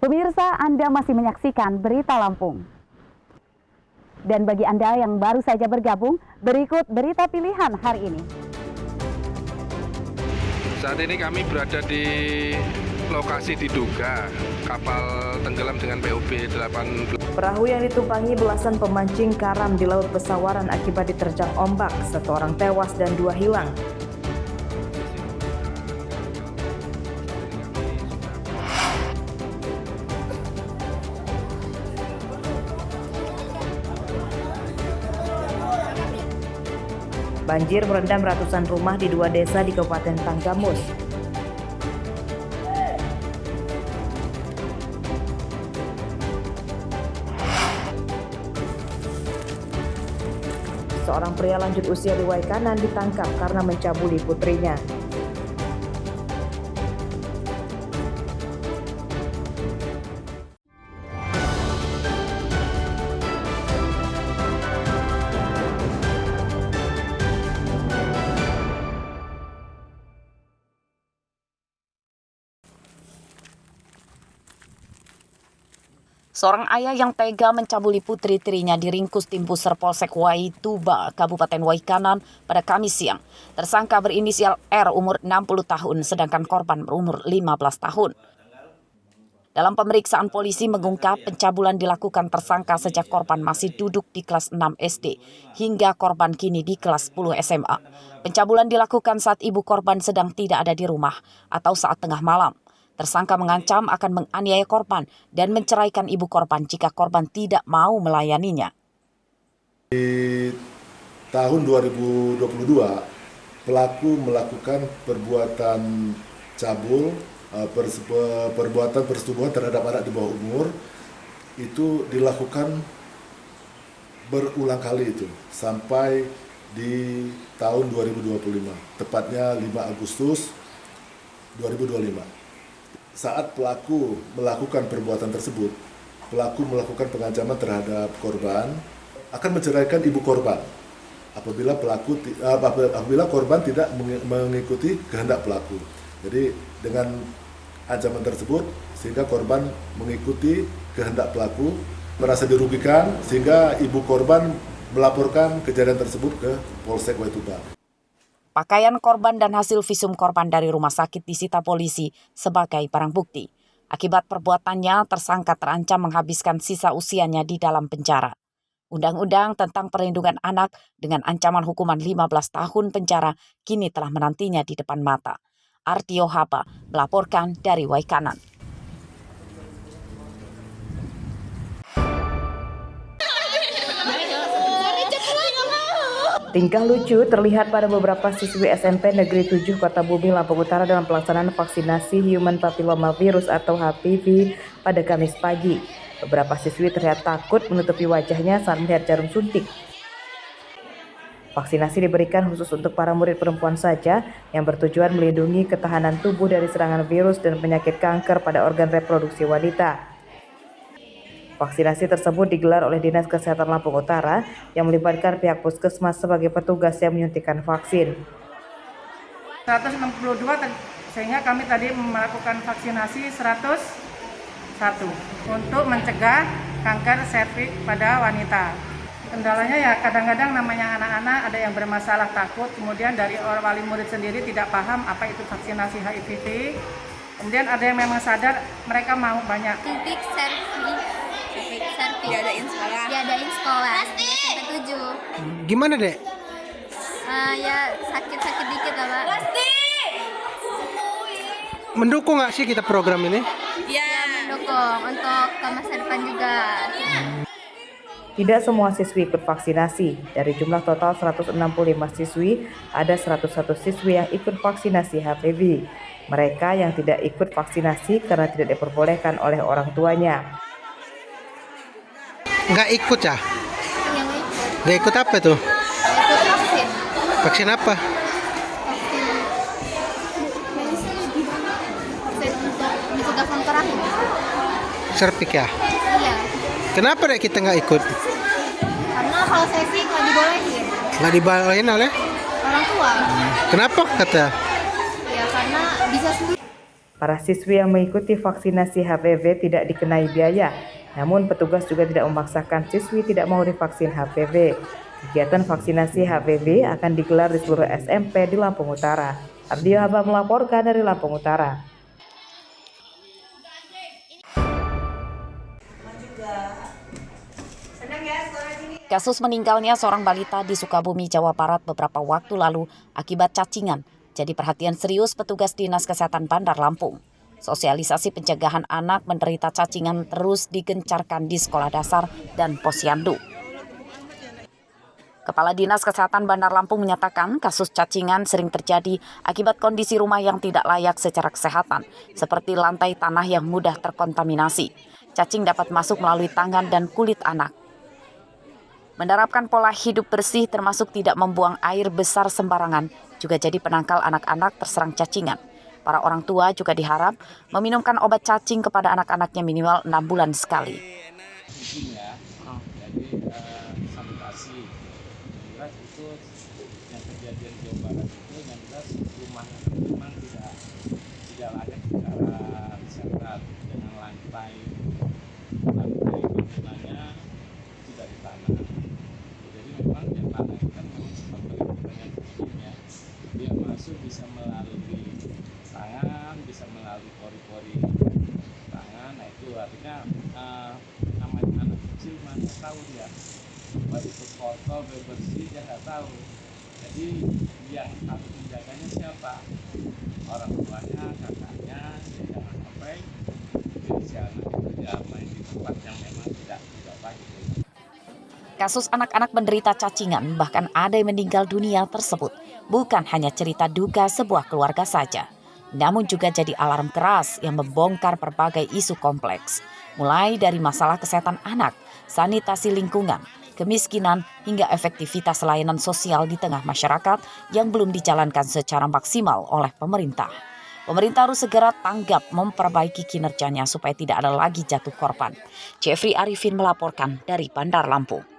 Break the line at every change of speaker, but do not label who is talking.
Pemirsa, Anda masih menyaksikan Berita Lampung. Dan bagi Anda yang baru saja bergabung, berikut berita pilihan hari ini.
Saat ini kami berada di lokasi diduga kapal tenggelam dengan POB 18.
Perahu yang ditumpangi belasan pemancing karam di Laut Pesawaran akibat diterjang ombak. 1 orang tewas dan 2 hilang. Banjir merendam ratusan rumah di 2 desa di Kabupaten Tanggamus. Seorang pria lanjut usia di Waikanan ditangkap karena mencabuli putrinya.
Seorang ayah yang tega mencabuli putri-tirinya diringkus tim Puser Polsek Waituba, Kabupaten Waikanan pada Kamis siang. Tersangka berinisial R umur 60 tahun, sedangkan korban berumur 15 tahun. Dalam pemeriksaan, polisi mengungkap pencabulan dilakukan tersangka sejak korban masih duduk di kelas 6 SD hingga korban kini di kelas 10 SMA. Pencabulan dilakukan saat ibu korban sedang tidak ada di rumah atau saat tengah malam. Tersangka mengancam akan menganiaya korban dan menceraikan ibu korban jika korban tidak mau melayaninya.
Di tahun 2022, pelaku melakukan perbuatan cabul, perbuatan persetubuhan terhadap anak di bawah umur. Itu dilakukan berulang kali itu, sampai di tahun 2025, tepatnya 5 Agustus 2025. Saat pelaku melakukan perbuatan tersebut, pelaku melakukan pengancaman terhadap korban akan menceraikan ibu korban apabila korban tidak mengikuti kehendak pelaku. Jadi dengan ancaman tersebut sehingga korban mengikuti kehendak pelaku, merasa dirugikan sehingga ibu korban melaporkan kejadian tersebut ke Polsek Waituba.
Pakaian korban dan hasil visum korban dari rumah sakit disita polisi sebagai barang bukti. Akibat perbuatannya, tersangka terancam menghabiskan sisa usianya di dalam penjara. Undang-undang tentang perlindungan anak dengan ancaman hukuman 15 tahun penjara kini telah menantinya di depan mata. Artio Hapa melaporkan dari Waikanan.
Tingkah lucu terlihat pada beberapa siswi SMP Negeri 7 Kota Bumi, Lampung Utara dalam pelaksanaan vaksinasi Human Papilloma Virus atau HPV pada Kamis pagi. Beberapa siswi terlihat takut menutupi wajahnya saat melihat jarum suntik. Vaksinasi diberikan khusus untuk para murid perempuan saja yang bertujuan melindungi ketahanan tubuh dari serangan virus dan penyakit kanker pada organ reproduksi wanita. Vaksinasi tersebut digelar oleh Dinas Kesehatan Lampung Utara yang melibatkan pihak puskesmas sebagai petugas yang menyuntikkan vaksin.
162 sehingga kami tadi melakukan vaksinasi 101 untuk mencegah kanker serviks pada wanita. Kendalanya ya kadang-kadang namanya anak-anak ada yang bermasalah takut, kemudian dari orang wali murid sendiri tidak paham apa itu vaksinasi HPV. Kemudian ada yang memang sadar mereka mau banyak.
Suntik serviks diadain sekolah SMP 7.
Gimana dek?
Ya sakit-sakit dikit lah Pak.
Mendukung nggak sih kita program ini?
Ya mendukung untuk ke masa depan juga.
Tidak semua siswi ikut vaksinasi. Dari jumlah total 165 siswi, ada 101 siswi yang ikut vaksinasi HPV. Mereka yang tidak ikut vaksinasi karena tidak diperbolehkan oleh orang tuanya.
Nggak ikut ya?
Yang ikut.
Nggak ikut apa tuh?
Ikut vaksin.
Vaksin apa?
Vaksin untuk mencegah kanker rahim.
Serpik ya?
Iya.
Kenapa dek kita nggak ikut?
Karena kalau saya sih nggak dibolehin.
Nggak dibolehin oleh?
Orang tua.
Kenapa kata?
Ya karena bisa sendiri.
Para siswi yang mengikuti vaksinasi HPV tidak dikenai biaya, namun petugas juga tidak memaksakan siswi tidak mau divaksin HPV. Kegiatan vaksinasi HPV akan digelar di seluruh SMP di Lampung Utara. Ardio Haba melaporkan dari Lampung Utara.
Kasus meninggalnya seorang balita di Sukabumi, Jawa Barat beberapa waktu lalu akibat cacingan jadi perhatian serius petugas Dinas Kesehatan Bandar Lampung. Sosialisasi pencegahan anak menderita cacingan terus digencarkan di sekolah dasar dan posyandu. Kepala Dinas Kesehatan Bandar Lampung menyatakan kasus cacingan sering terjadi akibat kondisi rumah yang tidak layak secara kesehatan, seperti lantai tanah yang mudah terkontaminasi. Cacing dapat masuk melalui tangan dan kulit anak. Menerapkan pola hidup bersih termasuk tidak membuang air besar sembarangan juga jadi penangkal anak-anak terserang cacingan. Para orang tua juga diharap meminumkan obat cacing kepada anak-anaknya minimal 6 bulan sekali.
Sanitasi jelas itu yang kejadian di Jawa Barat itu yang jelas rumah memang tidak layak secara kesehatan dengan lantai bangunannya tidak ditanam. Jadi memang yang tanah itu kan memang sempat banyak fungsinya. Dia masuk bisa melalui tangan, bisa melalui pori-pori tangan. Nah itu artinya namanya anak kecil mana tahu dia baik itu kotor, bersih dia nggak tahu. Jadi yang harus menjaganya siapa? Orang tuanya, kakaknya, jangan sampai si anak itu dia main di tempat yang memang tidak baik.
Kasus anak-anak menderita cacingan bahkan ada yang meninggal dunia tersebut bukan hanya cerita duka sebuah keluarga saja, namun juga jadi alarm keras yang membongkar berbagai isu kompleks, mulai dari masalah kesehatan anak, sanitasi lingkungan, kemiskinan, hingga efektivitas layanan sosial di tengah masyarakat yang belum dijalankan secara maksimal oleh pemerintah. Pemerintah harus segera tanggap memperbaiki kinerjanya supaya tidak ada lagi jatuh korban. Jeffrey Arifin melaporkan dari Bandar Lampung.